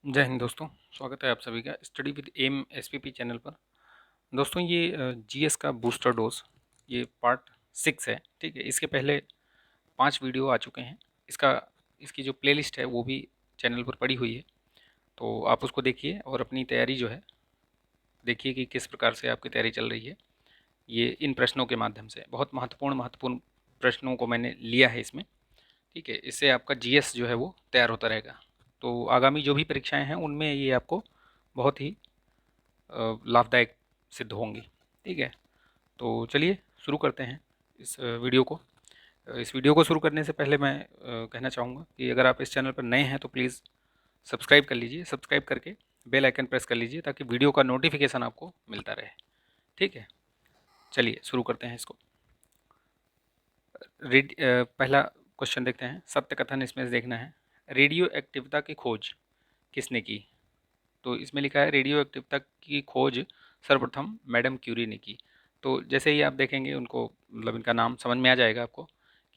जय हिंद दोस्तों। स्वागत है आप सभी का study with M SPP channel पर। दोस्तों ये जीएस का बूस्टर डोज ये पार्ट 6 है। ठीक है, इसके पहले 5 वीडियो आ चुके हैं। इसका इसकी जो प्लेलिस्ट है वो भी चैनल पर पड़ी हुई है, तो आप उसको देखिए और अपनी तैयारी जो है देखिए कि किस प्रकार से आपकी तैयारी चल रही है। ये इन प्रश्नों के माध्यम से बहुत महत्वपूर्ण प्रश्नों को मैंने लिया है इसमें। ठीक है, इससे आपका जीएस जो है वो तैयार होता रहेगा। तो आगामी जो भी परीक्षाएं हैं उनमें ये आपको बहुत ही लाभदायक सिद्ध होंगी। ठीक है, तो चलिए शुरू करते हैं इस वीडियो को। इस वीडियो को शुरू करने से पहले मैं कहना चाहूँगा कि अगर आप इस चैनल पर नए हैं तो प्लीज़ सब्सक्राइब कर लीजिए। सब्सक्राइब करके बेल आइकन प्रेस कर लीजिए ताकि वीडियो का नोटिफिकेशन आपको मिलता रहे। ठीक है, चलिए शुरू करते हैं इसको। पहला क्वेश्चन देखते हैं। सत्य कथन इसमें से देखना है। रेडियो एक्टिवता की खोज किसने की? तो इसमें लिखा है रेडियो एक्टिवता की खोज सर्वप्रथम मैडम क्यूरी ने की। तो जैसे ही आप देखेंगे उनको मतलब इनका नाम समझ में आ जाएगा आपको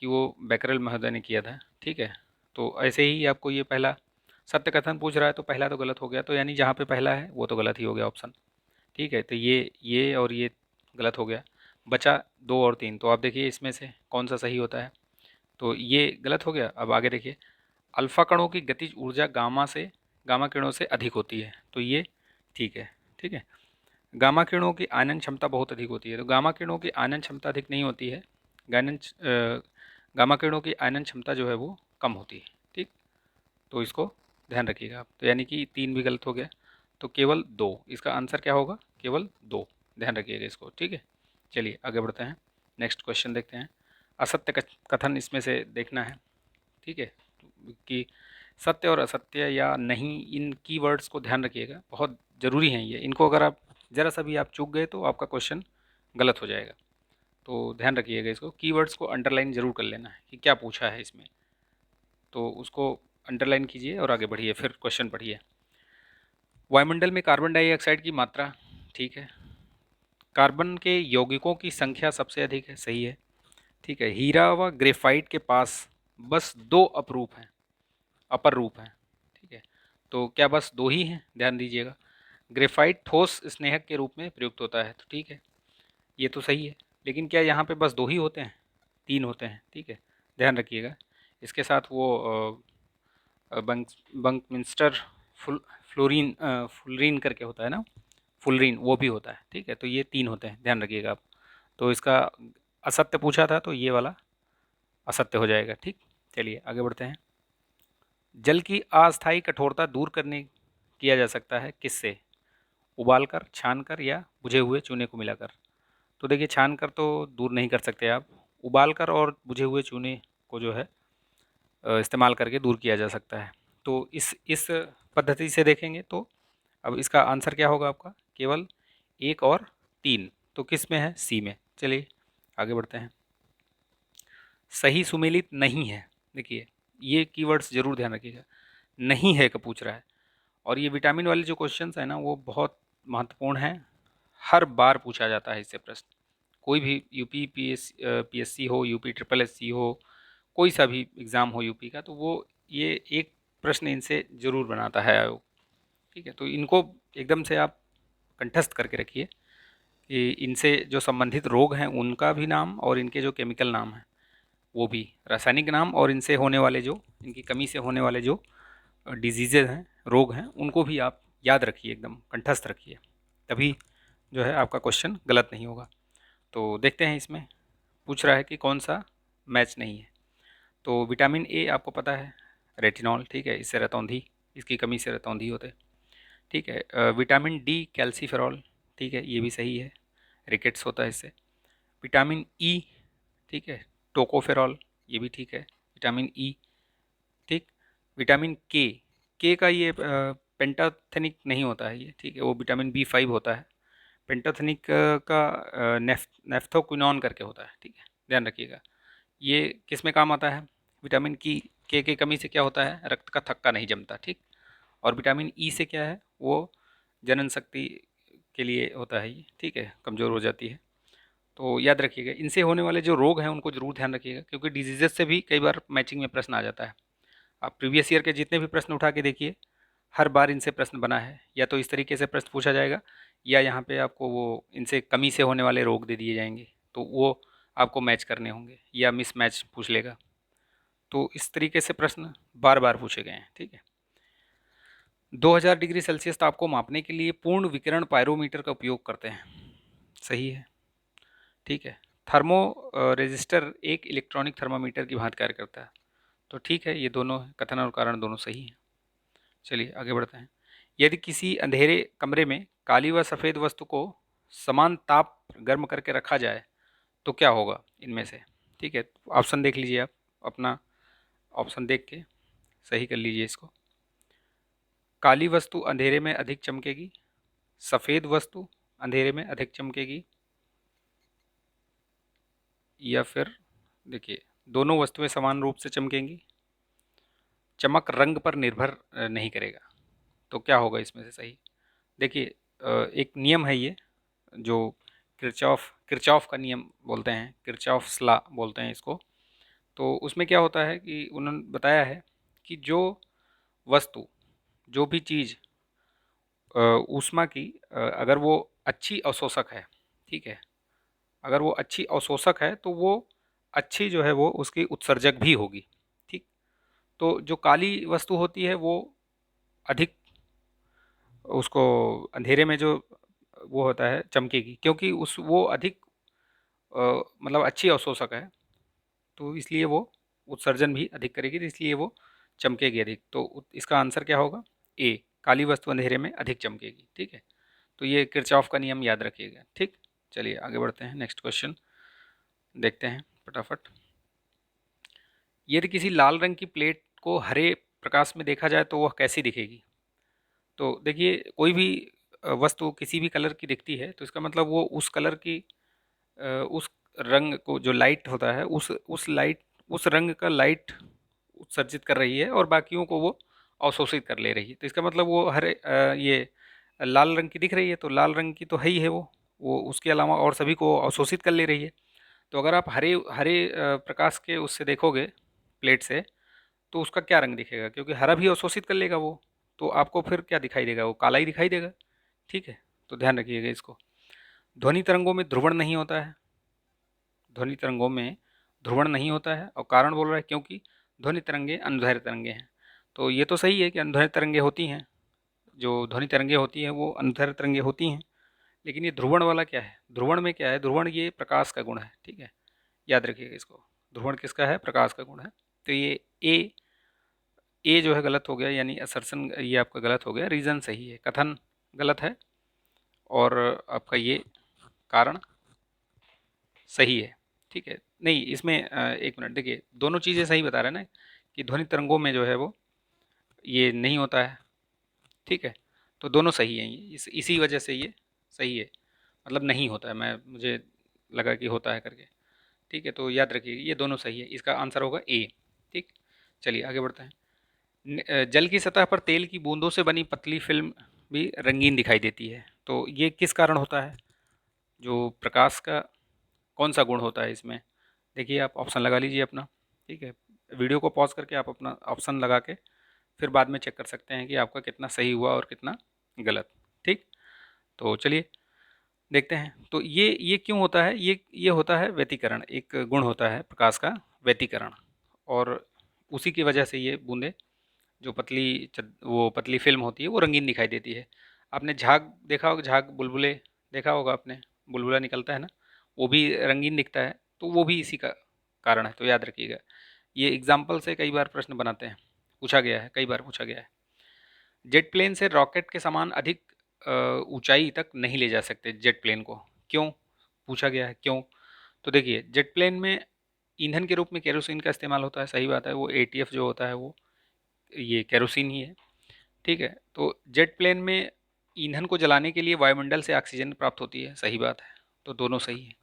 कि वो बैकरल महोदय ने किया था। ठीक है, तो ऐसे ही आपको ये पहला सत्य कथन पूछ रहा है तो पहला तो गलत हो गया, तो यानी जहाँ पे पहला है वो तो गलत ही हो गया ऑप्शन। ठीक है, तो ये और ये गलत हो गया। बचा 2 और 3, तो आप देखिए इसमें से कौन सा सही होता है। तो ये गलत हो गया। अब आगे देखिए, अल्फा कणों की गतिज ऊर्जा गामा किरणों से अधिक होती है, तो ये ठीक है। ठीक है, गामा किरणों की आनयन क्षमता बहुत अधिक होती है, तो गामा किरणों की आनयन क्षमता अधिक नहीं होती है। गामा किरणों की आनयन क्षमता जो है वो कम होती है। ठीक, तो इसको ध्यान रखिएगा आप। तो यानी कि 3 भी गलत हो गया, तो केवल 2 इसका आंसर क्या होगा, केवल 2। ध्यान रखिएगा इसको। ठीक है, चलिए आगे बढ़ते हैं। नेक्स्ट क्वेश्चन देखते हैं। असत्य कथन इसमें से देखना है। ठीक है, कि सत्य और असत्य या नहीं, इन कीवर्ड्स को ध्यान रखिएगा, बहुत ज़रूरी हैं ये। इनको अगर आप ज़रा सा भी आप चूक गए तो आपका क्वेश्चन गलत हो जाएगा। तो ध्यान रखिएगा इसको, कीवर्ड्स को अंडरलाइन जरूर कर लेना है कि क्या पूछा है इसमें, तो उसको अंडरलाइन कीजिए और आगे बढ़िए, फिर क्वेश्चन पढ़िए। वायुमंडल में कार्बन डाइऑक्साइड की मात्रा, ठीक है, कार्बन के यौगिकों की संख्या सबसे अधिक है, सही है। ठीक है, हीरा व ग्रेफाइट के पास बस 2 अपरूप हैं, अपर रूप हैं। ठीक है, तो क्या बस 2 ही हैं? ध्यान दीजिएगा। ग्रेफाइट ठोस स्नेहक के रूप में प्रयुक्त होता है, तो ठीक है, ये तो सही है। लेकिन क्या यहाँ पे बस 2 ही होते हैं? 3 होते हैं। ठीक है, ध्यान रखिएगा। इसके साथ वो बंक बंकमिंस्टर फ्लोरीन फुलरीन करके होता है ना, फुलरीन, वो भी होता है। ठीक है, तो ये 3 होते हैं, ध्यान रखिएगा आप। तो इसका असत्य पूछा था तो ये वाला असत्य हो जाएगा। ठीक, चलिए आगे बढ़ते हैं। जल की अस्थायी कठोरता दूर करने किया जा सकता है किससे? उबालकर, छानकर या बुझे हुए चूने को मिलाकर? तो देखिए, छानकर तो दूर नहीं कर सकते आप, उबालकर और बुझे हुए चूने को जो है इस्तेमाल करके दूर किया जा सकता है। तो इस पद्धति से देखेंगे तो अब इसका आंसर क्या होगा आपका? केवल 1 और 3, तो किस में है? सी में। चलिए आगे बढ़ते हैं। सही सुमेलित नहीं है, देखिए ये कीवर्ड्स जरूर ध्यान रखिएगा। नहीं है का पूछ रहा है, और ये विटामिन वाले जो क्वेश्चंस हैं ना वो बहुत महत्वपूर्ण हैं। हर बार पूछा जाता है इससे प्रश्न। कोई भी यूपी पीएससी हो, यूपी ट्रिपल एससी हो, कोई सा भी एग्ज़ाम हो यूपी का, तो वो ये एक प्रश्न इनसे ज़रूर बनाता है आयोग। ठीक है, तो इनको एकदम से आप कंठस्थ करके रखिए कि इनसे जो संबंधित रोग हैं उनका भी नाम और इनके जो केमिकल नाम हैं वो भी, रासायनिक नाम, और इनसे होने वाले जो, इनकी कमी से होने वाले जो डिजीज़ेज हैं, रोग हैं, उनको भी आप याद रखिए, एकदम कंठस्थ रखिए, तभी जो है आपका क्वेश्चन गलत नहीं होगा। तो देखते हैं, इसमें पूछ रहा है कि कौन सा मैच नहीं है। तो विटामिन ए आपको पता है, रेटिनॉल। ठीक है, इससे रतौंधी, इसकी कमी से रतौंधी होते हैं। ठीक है, विटामिन डी कैल्सीफेरॉल, ठीक है, ये भी सही है, रिकेट्स होता है इससे। विटामिन ई, ठीक है, टोकोफेरॉल, ये भी ठीक है, विटामिन ई। ठीक, विटामिन के, का ये पेंटाथेनिक नहीं होता है ये, ठीक है, वो विटामिन बी 5 होता है। पेंटाथेनिक का नेफ्थोक्विनॉन करके होता है। ठीक है, ध्यान रखिएगा। ये किस में काम आता है? विटामिन की कमी से क्या होता है? रक्त का थक्का नहीं जमता। ठीक, और विटामिन ई से क्या है? वो जनन शक्ति के लिए होता है ये। ठीक है, कमज़ोर हो जाती है। तो याद रखिएगा, इनसे होने वाले जो रोग हैं उनको जरूर ध्यान रखिएगा, क्योंकि डिजीजेस से भी कई बार मैचिंग में प्रश्न आ जाता है। आप प्रीवियस ईयर के जितने भी प्रश्न उठा के देखिए, हर बार इनसे प्रश्न बना है, या तो इस तरीके से प्रश्न पूछा जाएगा, या यहाँ पे आपको वो इनसे कमी से होने वाले रोग दे दिए जाएंगे, तो वो आपको मैच करने होंगे, या मिस मैच पूछ लेगा। तो इस तरीके से प्रश्न बार बार पूछे गए हैं। ठीक है। 2000 डिग्री सेल्सियस ताप को मापने के लिए पूर्ण विकिरण पायरोमीटर का उपयोग करते हैं। सही है। ठीक है। थर्मो रेजिस्टर एक इलेक्ट्रॉनिक थर्मामीटर की भांति कार्य करता है। तो ठीक है, ये दोनों कथन और कारण दोनों सही हैं। चलिए आगे बढ़ते हैं। यदि किसी अंधेरे कमरे में काली व सफ़ेद वस्तु को समान ताप गर्म करके रखा जाए तो क्या होगा इनमें से। ठीक है, ऑप्शन देख लीजिए आप, अपना ऑप्शन देख के सही कर लीजिए इसको। काली वस्तु अंधेरे में अधिक चमकेगी, सफ़ेद वस्तु अंधेरे में अधिक चमकेगी, या फिर देखिए दोनों वस्तुएं समान रूप से चमकेंगी, चमक रंग पर निर्भर नहीं करेगा। तो क्या होगा इसमें से सही। देखिए एक नियम है ये, जो किरचॉफ किरचॉफ का नियम बोलते हैं, किरचॉफ्स लॉ बोलते हैं इसको। तो उसमें क्या होता है कि उन्होंने बताया है कि जो वस्तु, जो भी चीज़ ऊष्मा की अगर वो अच्छी अवशोषक है, ठीक है, अगर वो अच्छी अवशोषक है तो वो अच्छी जो है वो उसकी उत्सर्जक भी होगी। ठीक। तो जो काली वस्तु होती है वो अधिक, उसको अंधेरे में जो वो होता है चमकेगी, क्योंकि उस वो अधिक मतलब अच्छी अवशोषक है, तो इसलिए वो उत्सर्जन भी अधिक करेगी, तो इसलिए वो चमकेगी अधिक। तो इसका आंसर क्या होगा, ए, काली वस्तु अंधेरे में अधिक चमकेगी। ठीक है। तो ये किरचॉफ का नियम याद रखिएगा। ठीक। चलिए आगे बढ़ते हैं, नेक्स्ट क्वेश्चन देखते हैं फटाफट। यदि किसी लाल रंग की प्लेट को हरे प्रकाश में देखा जाए तो वह कैसी दिखेगी। तो देखिए कोई भी वस्तु किसी भी कलर की दिखती है तो इसका मतलब वो उस कलर की उस रंग को, जो लाइट होता है उस रंग का लाइट उत्सर्जित कर रही है और बाकियों को वो अवशोषित कर ले रही है। तो इसका मतलब वो हरे ये लाल रंग की दिख रही है, तो लाल रंग की तो है ही है वो उसके अलावा और सभी को अवशोषित कर ले रही है। तो अगर आप हरे हरे प्रकाश के उससे देखोगे प्लेट से, तो उसका क्या रंग दिखेगा, क्योंकि हरा भी अवशोषित कर लेगा वो, तो आपको फिर क्या दिखाई देगा, वो काला ही दिखाई देगा। ठीक है। तो ध्यान रखिएगा इसको। ध्वनि तरंगों में ध्रुवण नहीं होता है, ध्वनि तरंगों में ध्रुवण नहीं होता है, और कारण बोल रहा है क्योंकि ध्वनि तरंगे अनुदैर्ध्य तरंगे हैं। तो ये तो सही है कि अनुदैर्ध्य तरंगे होती हैं, जो ध्वनि तरंगे होती हैं वो अनुदैर्ध्य तरंगे होती हैं। लेकिन ये ध्रुवण वाला क्या है, ध्रुवण में क्या है, ध्रुवण ये प्रकाश का गुण है। ठीक है, याद रखिएगा इसको। ध्रुवण किसका है, प्रकाश का गुण है। तो ये ए जो है गलत हो गया, यानी असर्शन ये आपका गलत हो गया, रीज़न सही है, कथन गलत है, और आपका ये कारण सही है। ठीक है। नहीं, इसमें एक मिनट देखिए, दोनों चीज़ें सही बता रहे हैं ना, कि ध्वनि तरंगों में जो है वो ये नहीं होता है। ठीक है। तो दोनों सही हैं, ये इसी वजह से ये सही है, मतलब नहीं होता है, मैं मुझे लगा कि होता है करके। ठीक है। तो याद रखिए ये दोनों सही है, इसका आंसर होगा ए। ठीक। चलिए आगे बढ़ते हैं। जल की सतह पर तेल की बूंदों से बनी पतली फिल्म भी रंगीन दिखाई देती है। तो ये किस कारण होता है, जो प्रकाश का कौन सा गुण होता है इसमें। देखिए आप ऑप्शन लगा लीजिए अपना। ठीक है। वीडियो को पॉज करके आप अपना ऑप्शन लगा के फिर बाद में चेक कर सकते हैं कि आपका कितना सही हुआ और कितना गलत। ठीक। तो चलिए देखते हैं। तो ये क्यों होता है, ये होता है व्यतिकरण, एक गुण होता है प्रकाश का, व्यतिकरण, और उसी की वजह से ये बूंदे, जो वो पतली फिल्म होती है वो रंगीन दिखाई देती है। आपने झाग देखा होगा, झाग बुलबुले देखा होगा आपने, बुलबुला निकलता है ना, वो भी रंगीन दिखता है, तो वो भी इसी का कारण है। तो याद रखिएगा, ये एग्जाम्पल से कई बार प्रश्न बनाते हैं, पूछा गया है, कई बार पूछा गया है। जेट प्लेन से रॉकेट के समान अधिक ऊंचाई तक नहीं ले जा सकते जेट प्लेन को, क्यों, पूछा गया है क्यों। तो देखिए जेट प्लेन में ईंधन के रूप में केरोसिन का इस्तेमाल होता है, सही बात है, वो एटीएफ जो होता है वो ये केरोसिन ही है। ठीक है। तो जेट प्लेन में ईंधन को जलाने के लिए वायुमंडल से ऑक्सीजन प्राप्त होती है, सही बात है। तो दोनों सही है,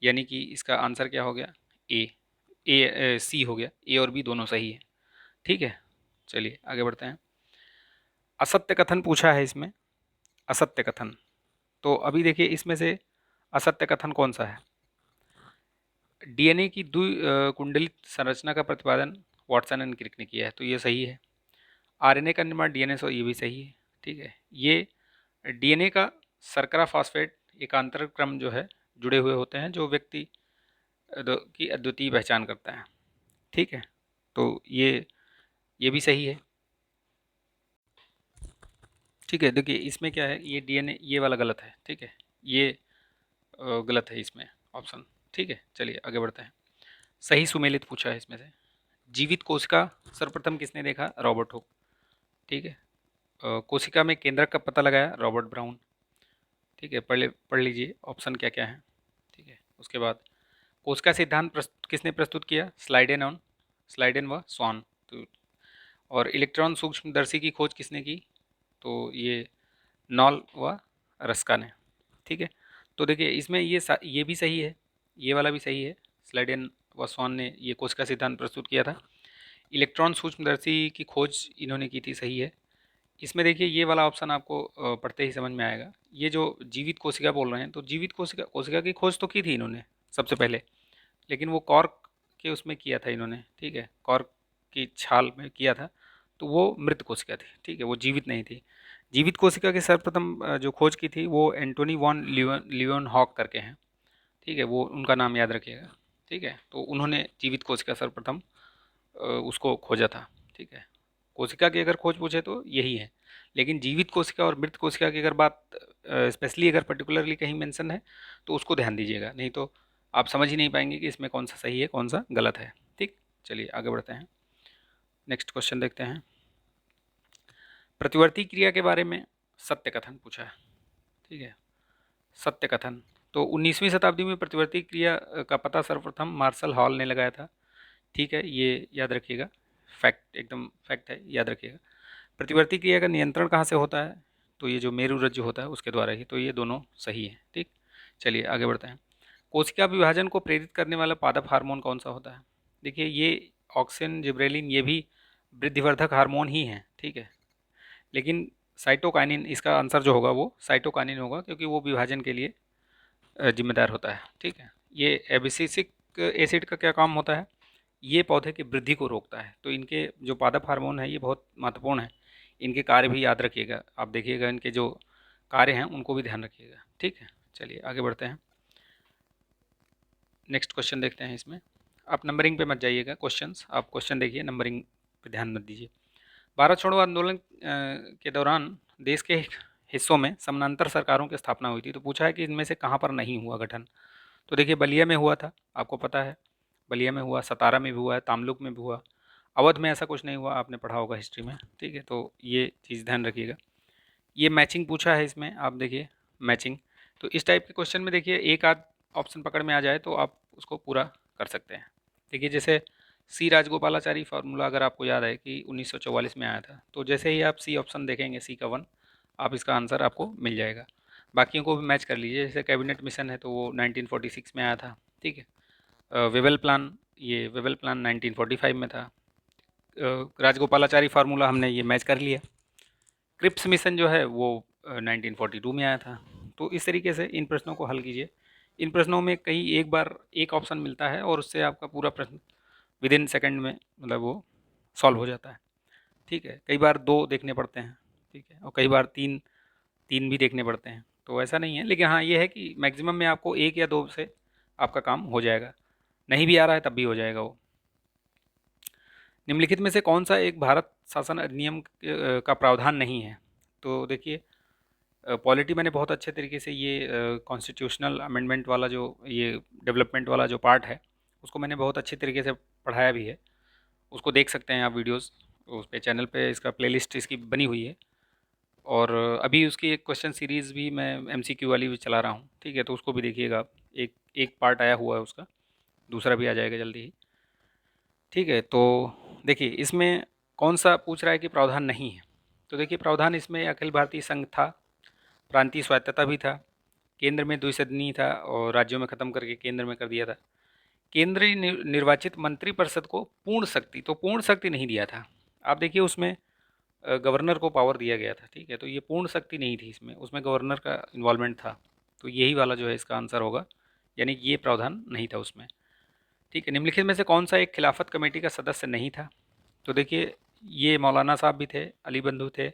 यानी कि इसका आंसर क्या हो गया, ए, सी हो गया, ए और बी दोनों सही है। ठीक है। चलिए आगे बढ़ते हैं। असत्य कथन पूछा है इसमें, असत्य कथन। तो अभी देखिए इसमें से असत्य कथन कौन सा है। डीएनए की कुंडलित संरचना का प्रतिपादन वाटसन एंड क्रिक ने किया है, तो ये सही है। आरएनए का निर्माण डीएनए से, ये भी सही है। ठीक है, ये डीएनए का शर्करा फास्फेट एकांतर क्रम जो है जुड़े हुए होते हैं जो व्यक्ति की अद्वितीय पहचान करता है। ठीक है, तो ये भी सही है। ठीक है, देखिए इसमें क्या है, ये डीएनए ये वाला गलत है। ठीक है, ये गलत है इसमें ऑप्शन। ठीक है, चलिए आगे बढ़ते हैं। सही सुमेलित पूछा है इसमें से। जीवित कोशिका सर्वप्रथम किसने देखा? Robert Hooke. ठीक है, कोशिका में केंद्रक का पता लगाया रॉबर्ट ब्राउन। ठीक है, पढ़ लीजिए ऑप्शन क्या क्या है। ठीक है, उसके बाद कोशिका सिद्धांत किसने प्रस्तुत किया? स्लाइडेन व स्वान। तो और इलेक्ट्रॉन सूक्ष्मदर्शी की खोज किसने की? तो ये नॉल व रस्का ने। ठीक है, तो देखिए इसमें ये भी सही है, ये वाला भी सही है। स्लाइडेन व स्वान ने ये कोशिका सिद्धांत प्रस्तुत किया था। इलेक्ट्रॉन सूक्ष्मदर्शी की खोज इन्होंने की थी, सही है। इसमें देखिए ये वाला ऑप्शन आपको पढ़ते ही समझ में आएगा। ये जो जीवित कोशिका बोल रहे हैं, तो जीवित कोशिका कोशिका की खोज तो की थी इन्होंने सबसे पहले, लेकिन वो कॉर्क के उसमें किया था इन्होंने। ठीक है, कॉर्क की छाल में किया था, तो वो मृत कोशिका थी। ठीक है, वो जीवित नहीं थी। जीवित कोशिका की सर्वप्रथम जो खोज की थी वो एंटोनी वॉन लियोन हॉक करके हैं। ठीक है, वो उनका नाम याद रखिएगा। ठीक है, तो उन्होंने जीवित कोशिका सर्वप्रथम उसको खोजा था। ठीक है, कोशिका की अगर खोज पूछे तो यही है, लेकिन जीवित कोशिका और मृत कोशिका की अगर बात स्पेशली अगर पर्टिकुलरली कहीं मेंशन है तो उसको ध्यान दीजिएगा, नहीं तो आप समझ ही नहीं पाएंगे कि इसमें कौन सा सही है कौन सा गलत है। ठीक, चलिए आगे बढ़ते हैं। नेक्स्ट क्वेश्चन देखते हैं। प्रतिवर्ती क्रिया के बारे में सत्य कथन पूछा है। ठीक है, सत्य कथन, तो 19वीं शताब्दी में प्रतिवर्ती क्रिया का पता सर्वप्रथम मार्शल हॉल ने लगाया था। ठीक है, ये याद रखिएगा, फैक्ट एकदम फैक्ट है, याद रखिएगा। प्रतिवर्ती क्रिया का नियंत्रण कहाँ से होता है? तो ये जो मेरु रज्जु होता है उसके द्वारा ही। तो ये दोनों सही है। ठीक, चलिए आगे बढ़ते हैं। कोशिका विभाजन को प्रेरित करने वाला पादप हार्मोन कौन सा होता है? देखिए ये ऑक्सिन जिब्रेलिन ये भी वृद्धिवर्धक हार्मोन ही हैं। ठीक है, लेकिन साइटोकाइनिन इसका आंसर जो होगा वो साइटोकाइनिन होगा, क्योंकि वो विभाजन के लिए जिम्मेदार होता है। ठीक है, ये एबिसिसिक एसिड का क्या काम होता है? ये पौधे की वृद्धि को रोकता है। तो इनके जो पादप हार्मोन है ये बहुत महत्वपूर्ण है, इनके कार्य भी याद रखिएगा। आप देखिएगा इनके जो कार्य हैं उनको भी ध्यान रखिएगा। ठीक है, चलिए आगे बढ़ते हैं। नेक्स्ट क्वेश्चन देखते हैं। इसमें आप नंबरिंग पे मत जाइएगा, क्वेश्चंस आप क्वेश्चन देखिए, नंबरिंग पे ध्यान मत दीजिए। भारत छोड़ो आंदोलन के दौरान देश के हिस्सों में समानांतर सरकारों की स्थापना हुई थी। तो पूछा है कि इनमें से कहाँ पर नहीं हुआ गठन? तो देखिए बलिया में हुआ था, आपको पता है, बलिया में हुआ, सतारा में भी हुआ है, तामलुक में भी हुआ। अवध में ऐसा कुछ नहीं हुआ, आपने पढ़ा होगा हिस्ट्री में। ठीक है, तो ये चीज़ ध्यान रखिएगा। ये मैचिंग पूछा है इसमें, आप देखिए मैचिंग। तो इस टाइप के क्वेश्चन में देखिए एक आध ऑप्शन पकड़ में आ जाए तो आप उसको पूरा कर सकते हैं। देखिए जैसे सी राजगोपालाचारी फार्मूला अगर आपको याद है कि 1944 में आया था, तो जैसे ही आप सी ऑप्शन देखेंगे सी का 1, आप इसका आंसर आपको मिल जाएगा। बाकियों को भी मैच कर लीजिए, जैसे कैबिनेट मिशन है तो वो 1946 में आया था। ठीक है, वेबल प्लान 1945 में था। राजगोपालाचारी फार्मूला हमने ये मैच कर लिया। क्रिप्स मिशन जो है वो 1942 में आया था। तो इस तरीके से इन प्रश्नों को हल कीजिए। इन प्रश्नों में कहीं एक बार एक ऑप्शन मिलता है और उससे आपका पूरा प्रश्न विद इन सेकेंड में मतलब वो सॉल्व हो जाता है। ठीक है, कई बार दो देखने पड़ते हैं। ठीक है, और कई बार तीन तीन भी देखने पड़ते हैं। तो ऐसा नहीं है, लेकिन हाँ ये है कि मैक्सिमम में आपको एक या दो से आपका काम हो जाएगा। नहीं भी आ रहा है तब भी हो जाएगा वो। निम्नलिखित में से कौन सा एक भारत शासन अधिनियम का प्रावधान नहीं है? तो देखिए पॉलिटी मैंने बहुत अच्छे तरीके से ये कॉन्स्टिट्यूशनल अमेंडमेंट वाला जो ये डेवलपमेंट वाला जो पार्ट है उसको मैंने बहुत अच्छे तरीके से पढ़ाया भी है। उसको देख सकते हैं आप वीडियोस, उस पे चैनल पे इसका प्लेलिस्ट इसकी बनी हुई है। और अभी उसकी एक क्वेश्चन सीरीज़ भी मैं एमसीक्यू वाली भी चला रहा हूँ। ठीक है, तो उसको भी देखिएगा आप। एक एक पार्ट आया हुआ है उसका, दूसरा भी आ जाएगा जल्दी ही। ठीक है, तो देखिए इसमें कौन सा पूछ रहा है कि प्रावधान नहीं है? तो देखिए प्रावधान इसमें अखिल भारतीय संघ था, प्रांतीय स्वायत्तता भी था, केंद्र में द्विसदनीय था और राज्यों में ख़त्म करके केंद्र में कर दिया था। केंद्रीय निर्वाचित मंत्रिपरिषद को पूर्ण शक्ति, तो पूर्ण शक्ति नहीं दिया था। आप देखिए उसमें गवर्नर को पावर दिया गया था। ठीक है, तो ये पूर्ण शक्ति नहीं थी इसमें, उसमें गवर्नर का इन्वॉल्वमेंट था। तो यही वाला जो है इसका आंसर होगा, यानी कि ये प्रावधान नहीं था उसमें। ठीक है, निम्नलिखित में से कौन सा एक खिलाफत कमेटी का सदस्य नहीं था? तो देखिए ये मौलाना साहब भी थे, अली बंधु थे,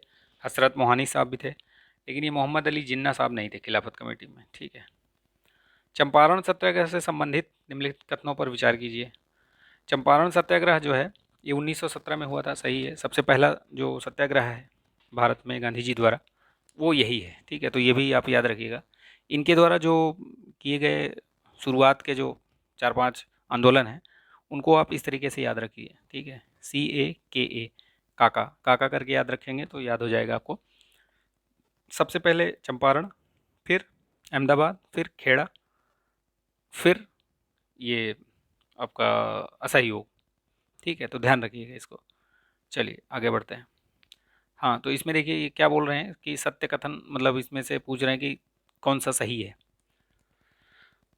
हसरत मोहानी साहब भी थे, लेकिन ये मोहम्मद अली जिन्ना साहब नहीं थे खिलाफत कमेटी में। ठीक है। चंपारण सत्याग्रह से संबंधित निम्नलिखित कथनों पर विचार कीजिए। चंपारण सत्याग्रह जो है ये 1917 में हुआ था, सही है। सबसे पहला जो सत्याग्रह है भारत में गांधी जी द्वारा वो यही है। ठीक है, तो ये भी आप याद रखिएगा। इनके द्वारा जो किए गए शुरुआत के जो 4-5 आंदोलन हैं उनको आप इस तरीके से याद रखिए। ठीक है, CAKA, काका काका करके याद रखेंगे तो याद हो जाएगा आपको। सबसे पहले चंपारण, फिर अहमदाबाद, फिर खेड़ा, फिर ये आपका असहयोग। ठीक है, तो ध्यान रखिएगा इसको। चलिए आगे बढ़ते हैं। हाँ, तो इसमें देखिए ये क्या बोल रहे हैं कि सत्य कथन, मतलब इसमें से पूछ रहे हैं कि कौन सा सही है।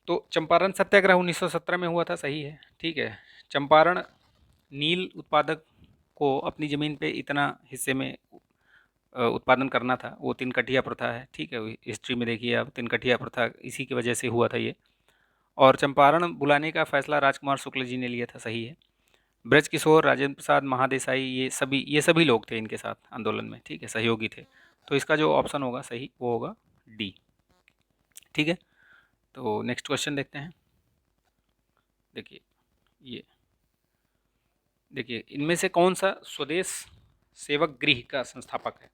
तो चंपारण सत्याग्रह 1917 में हुआ था, सही है। ठीक है। चंपारण नील उत्पादक को अपनी ज़मीन पे इतना हिस्से में उत्पादन करना था, वो तिनकठिया प्रथा है। ठीक है, हिस्ट्री में देखिए आप, तिनकठिया प्रथा इसी की वजह से हुआ था ये। और चंपारण बुलाने का फैसला राजकुमार शुक्ल जी ने लिया था, सही है। ब्रज किशोर, राजेंद्र प्रसाद, महादेसाई, ये सभी लोग थे इनके साथ आंदोलन में। ठीक है, सहयोगी थे। तो इसका जो ऑप्शन होगा सही वो होगा डी। ठीक है, तो नेक्स्ट क्वेश्चन देखते हैं। देखिए ये देखिए इनमें से कौन सा स्वदेश सेवक गृह का संस्थापक है।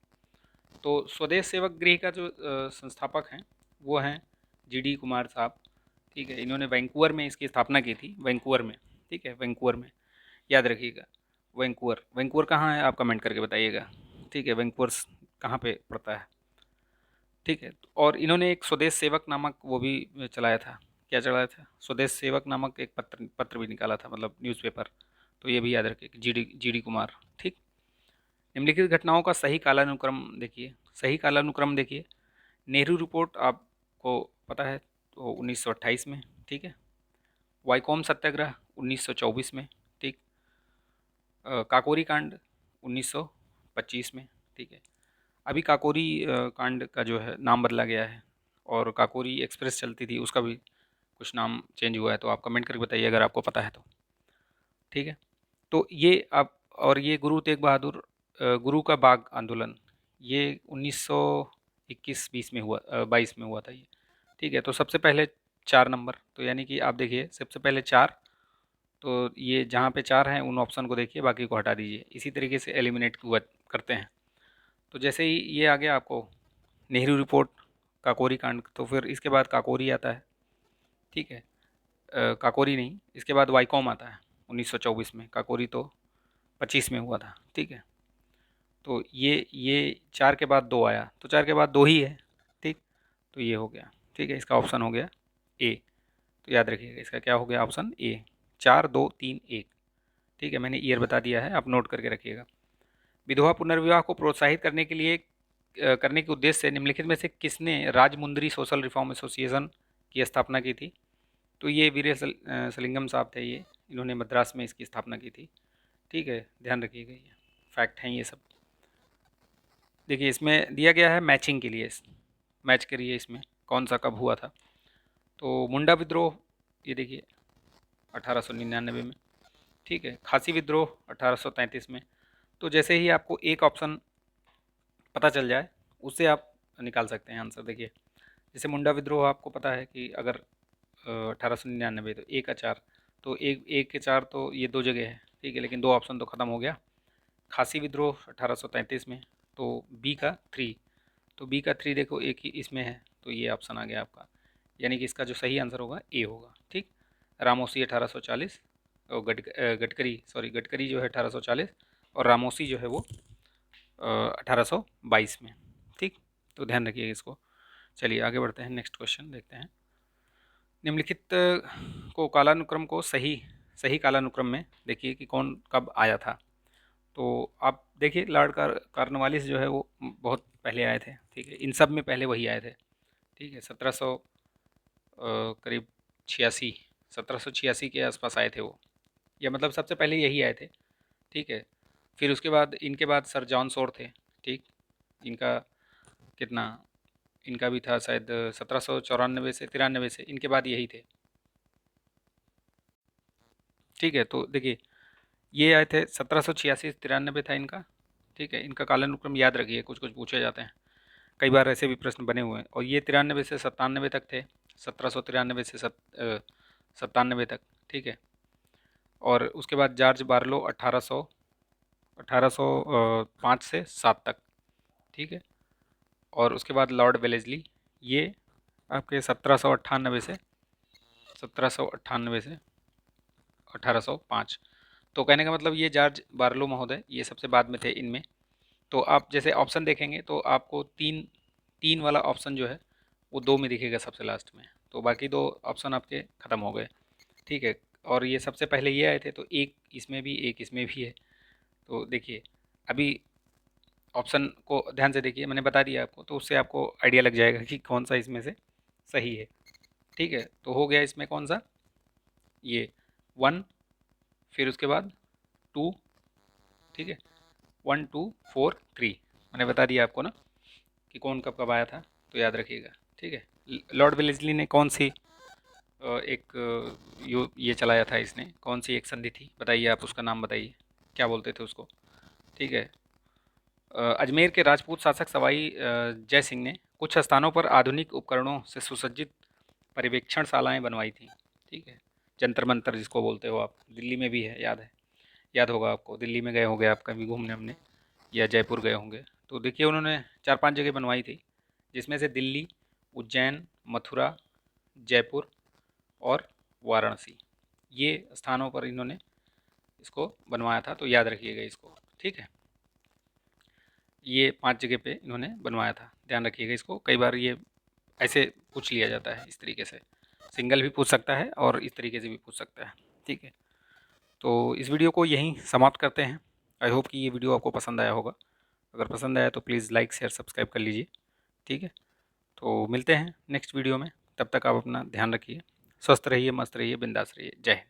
तो स्वदेश सेवक गृह का जो संस्थापक हैं वो हैं GD कुमार साहब। ठीक है, इन्होंने वैंकूवर में इसकी स्थापना की थी, वैंकूवर में। ठीक है, वैंकूवर में, याद रखिएगा। वैंकूवर, वैंकूवर कहाँ है आप कमेंट करके बताइएगा। ठीक है, वैंकूवर कहाँ पे पड़ता है। ठीक है, और इन्होंने एक स्वदेश सेवक नामक वो भी चलाया था। क्या चलाया था? स्वदेश सेवक नामक एक पत्र पत्र भी निकाला था, मतलब न्यूज़पेपर। तो ये भी याद रखिए, GD कुमार। ठीक। निम्नलिखित घटनाओं का सही कालानुक्रम देखिए। सही कालानुक्रम देखिए, नेहरू रिपोर्ट आपको पता है तो 1928 में। ठीक है। वाईकॉम सत्याग्रह 1924 में। ठीक। काकोरी कांड 1925 में। ठीक है। अभी काकोरी कांड का जो है नाम बदला गया है, और काकोरी एक्सप्रेस चलती थी उसका भी कुछ नाम चेंज हुआ है। तो आप कमेंट करके बताइए अगर आपको पता है तो। ठीक है, तो ये आप, और ये गुरु तेग बहादुर गुरु का बाग आंदोलन, ये 1921-20 में हुआ, 22 में हुआ था ये। ठीक है, तो सबसे पहले 4 नंबर, तो यानी कि आप देखिए सबसे पहले 4, तो ये जहाँ पे 4 हैं उन ऑप्शन को देखिए, बाकी को हटा दीजिए। इसी तरीके से एलिमिनेट करते हैं। तो जैसे ही ये आ गया आपको नेहरू रिपोर्ट, काकोरी कांड, तो फिर इसके बाद काकोरी आता है। ठीक है, काकोरी नहीं, इसके बाद वाईकॉम आता है 1924 में। काकोरी तो 25 में हुआ था। ठीक है, तो ये 4 के बाद 2 आया, तो 4 के बाद 2 ही है। ठीक, तो ये हो गया। ठीक है, इसका ऑप्शन हो गया ए। तो याद रखिएगा इसका क्या हो गया, ऑप्शन ए। 4, 2, 3, 1। ठीक है, मैंने ईयर बता दिया है, आप नोट करके रखिएगा। विधवा पुनर्विवाह को प्रोत्साहित करने के लिए करने के उद्देश्य से निम्नलिखित में से किसने राजमुंदरी सोशल रिफॉर्म एसोसिएशन की स्थापना की थी। तो ये वीरे सलिंगम साहब थे, ये इन्होंने मद्रास में इसकी स्थापना की थी। ठीक है, ध्यान रखिएगा, ये फैक्ट हैं ये सब। देखिए इसमें दिया गया है मैचिंग के लिए, मैच करिए इसमें कौन सा कब हुआ था। तो मुंडा विद्रोह, ये देखिए 1899 में। ठीक है, खासी विद्रोह 1833 में। तो जैसे ही आपको एक ऑप्शन पता चल जाए उससे आप निकाल सकते हैं आंसर। देखिए जैसे मुंडा विद्रोह आपको पता है कि अगर 1899, तो एक का 4, तो एक एक के 4, तो ये 2 जगह है। ठीक है, लेकिन 2 ऑप्शन तो ख़त्म हो गया। खासी विद्रोह 1833 में, तो बी का 3, तो बी का 3 देखो एक ही इसमें है, तो ये ऑप्शन आ गया आपका। यानी कि इसका जो सही आंसर होगा ए होगा। ठीक। रामोसी 1840, और गडकरी जो है 1840, और रामोसी जो है वो 1822 में। ठीक, तो ध्यान रखिए इसको। चलिए आगे बढ़ते हैं, नेक्स्ट क्वेश्चन देखते हैं। निम्नलिखित को कालानुक्रम को सही सही कालानुक्रम में देखिए कि कौन कब आया था। तो आप देखिए लॉर्ड कार्नवालिस जो है वो बहुत पहले आए थे। ठीक है, इन सब में पहले वही आए थे। ठीक है, 1700 करीब 86, 1786 के आसपास आए थे वो, या मतलब सबसे पहले यही आए थे। ठीक है, फिर उसके बाद इनके बाद सर जॉन सोर थे। ठीक, इनका कितना, इनका भी था शायद 1794 से 93 से, इनके बाद यही थे। ठीक है, तो देखिए ये आए थे 1786 93 था इनका, ठीक है। इनका कालानुक्रम याद रखिए, कुछ कुछ पूछे जाते हैं, कई बार ऐसे भी प्रश्न बने हुए हैं। और ये 93 से 97 तक थे, 1793 से 97 तक, ठीक है। और उसके बाद जॉर्ज बार्लो 1805 से 7 तक, ठीक है। और उसके बाद लॉर्ड वेलेस्ली, ये आपके 1798 से 1805। तो कहने का मतलब ये जॉर्ज बार्लो महोदय ये सबसे बाद में थे इनमें। तो आप जैसे ऑप्शन देखेंगे तो आपको तीन तीन वाला ऑप्शन जो है वो दो में दिखेगा सबसे लास्ट में, तो बाकी दो ऑप्शन आपके ख़त्म हो गए, ठीक है। और ये सबसे पहले ये आए थे, तो एक इसमें भी एक इसमें भी है। तो देखिए अभी ऑप्शन को ध्यान से देखिए, मैंने बता दिया आपको, तो उससे आपको आइडिया लग जाएगा कि कौन सा इसमें से सही है, ठीक है। तो हो गया इसमें कौन सा, ये 1, फिर उसके बाद 2, ठीक है, 1 2 4 3, मैंने बता दिया आपको ना कि कौन कब कब आया था, तो याद रखिएगा, ठीक है। लॉर्ड वेलेस्ली ने कौन सी एक ये चलाया था, इसने कौन सी एक संधि थी, बताइए आप उसका नाम बताइए, क्या बोलते थे उसको, ठीक है। अजमेर के राजपूत शासक सवाई जय सिंह ने कुछ स्थानों पर आधुनिक उपकरणों से सुसज्जित पर्यवेक्षणशालाएं बनवाई थी, ठीक है। जंतर मंतर जिसको बोलते हो आप, दिल्ली में भी है, याद होगा आपको, दिल्ली में गए होंगे आप कभी घूमने हमने, या जयपुर गए होंगे। तो देखिए उन्होंने 4-5 जगह बनवाई थी, जिसमें से दिल्ली, उज्जैन, मथुरा, जयपुर और वाराणसी, ये स्थानों पर इन्होंने इसको बनवाया था, तो याद रखिएगा इसको, ठीक है। ये 5 जगह पे इन्होंने बनवाया था, ध्यान रखिएगा इसको, कई बार ये ऐसे पूछ लिया जाता है, इस तरीके से सिंगल भी पूछ सकता है और इस तरीके से भी पूछ सकता है, ठीक है। तो इस वीडियो को यहीं समाप्त करते हैं। आई होप कि ये वीडियो आपको पसंद आया होगा, अगर पसंद आया तो प्लीज़ लाइक शेयर सब्सक्राइब कर लीजिए, ठीक है। तो मिलते हैं नेक्स्ट वीडियो में, तब तक आप अपना ध्यान रखिए, स्वस्थ रहिए, मस्त रहिए, बिंदास रहिए। जय हिंद।